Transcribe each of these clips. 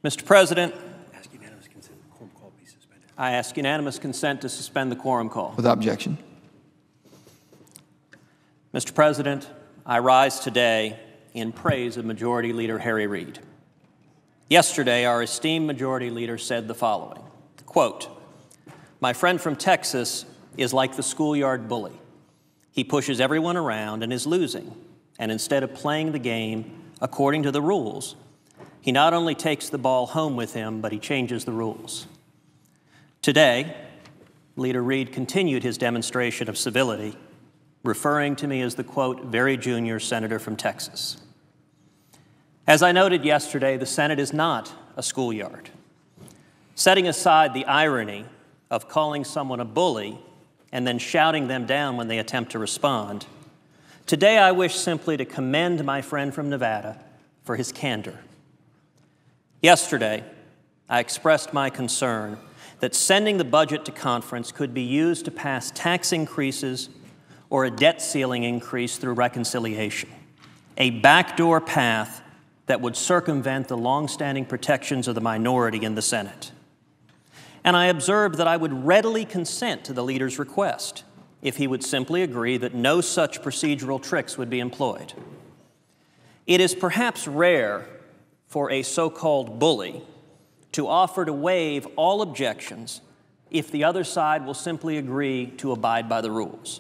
Mr. President, I ask unanimous consent to suspend the quorum call. Without objection. Mr. President, I rise today in praise of Majority Leader Harry Reid. Yesterday, our esteemed Majority Leader said the following, quote, "My friend from Texas is like the schoolyard bully. He pushes everyone around and is losing, and instead of playing the game according to the rules, he not only takes the ball home with him, but he changes the rules." Today, Leader Reid continued his demonstration of civility, referring to me as the, quote, "very junior senator from Texas." As I noted yesterday, the Senate is not a schoolyard. Setting aside the irony of calling someone a bully and then shouting them down when they attempt to respond, today I wish simply to commend my friend from Nevada for his candor. Yesterday, I expressed my concern that sending the budget to conference could be used to pass tax increases or a debt ceiling increase through reconciliation, a backdoor path that would circumvent the longstanding protections of the minority in the Senate. And I observed that I would readily consent to the leader's request if he would simply agree that no such procedural tricks would be employed. It is perhaps rare for a so-called bully to offer to waive all objections if the other side will simply agree to abide by the rules.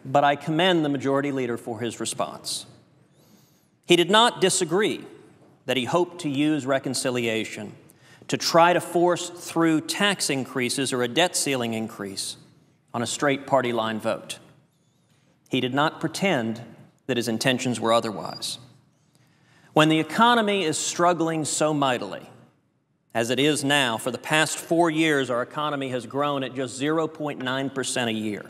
But I commend the Majority Leader for his response. He did not disagree that he hoped to use reconciliation to try to force through tax increases or a debt ceiling increase on a straight party line vote. He did not pretend that his intentions were otherwise. When the economy is struggling so mightily, as it is now, for the past 4 years, our economy has grown at just 0.9% a year.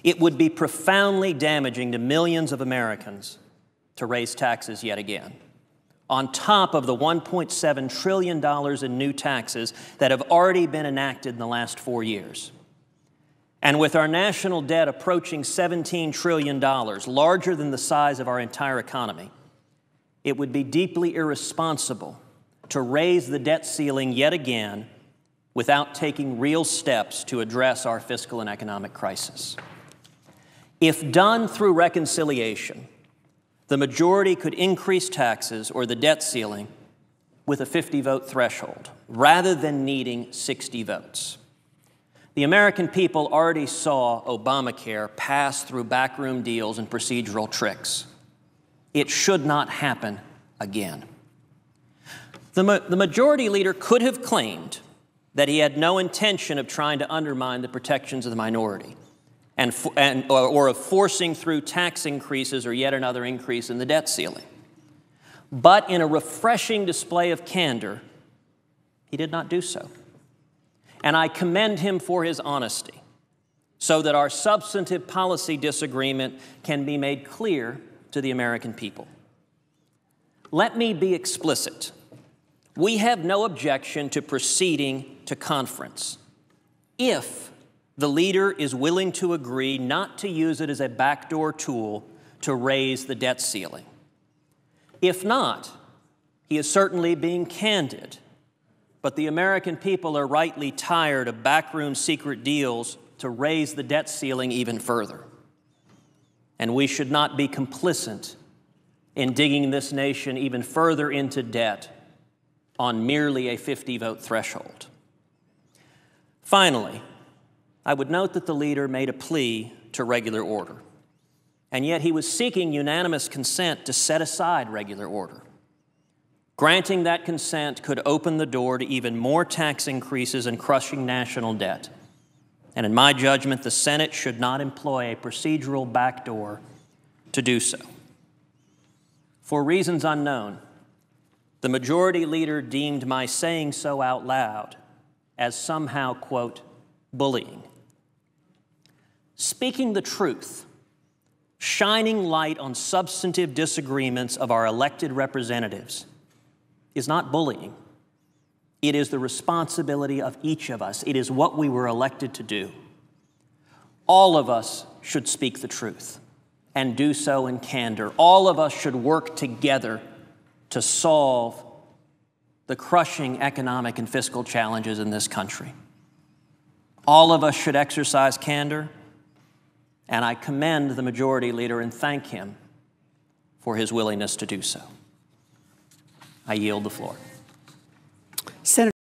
It would be profoundly damaging to millions of Americans to raise taxes yet again, on top of the $1.7 trillion in new taxes that have already been enacted in the last 4 years. And with our national debt approaching $17 trillion, larger than the size of our entire economy, it would be deeply irresponsible to raise the debt ceiling yet again without taking real steps to address our fiscal and economic crisis. If done through reconciliation, the majority could increase taxes or the debt ceiling with a 50-vote threshold, rather than needing 60 votes. The American people already saw Obamacare pass through backroom deals and procedural tricks. It should not happen again. The Majority Leader could have claimed that he had no intention of trying to undermine the protections of the minority or of forcing through tax increases or yet another increase in the debt ceiling. But in a refreshing display of candor, he did not do so. And I commend him for his honesty so that our substantive policy disagreement can be made clear to the American people. Let me be explicit. We have no objection to proceeding to conference if the leader is willing to agree not to use it as a backdoor tool to raise the debt ceiling. If not, he is certainly being candid, but the American people are rightly tired of backroom secret deals to raise the debt ceiling even further. And we should not be complicit in digging this nation even further into debt on merely a 50-vote threshold. Finally, I would note that the leader made a plea to regular order, and yet he was seeking unanimous consent to set aside regular order. Granting that consent could open the door to even more tax increases and crushing national debt. And in my judgment, the Senate should not employ a procedural backdoor to do so. For reasons unknown, the Majority Leader deemed my saying so out loud as somehow, quote, bullying. Speaking the truth, shining light on substantive disagreements of our elected representatives is not bullying. It is the responsibility of each of us. It is what we were elected to do. All of us should speak the truth and do so in candor. All of us should work together to solve the crushing economic and fiscal challenges in this country. All of us should exercise candor, and I commend the Majority Leader and thank him for his willingness to do so. I yield the floor. Senator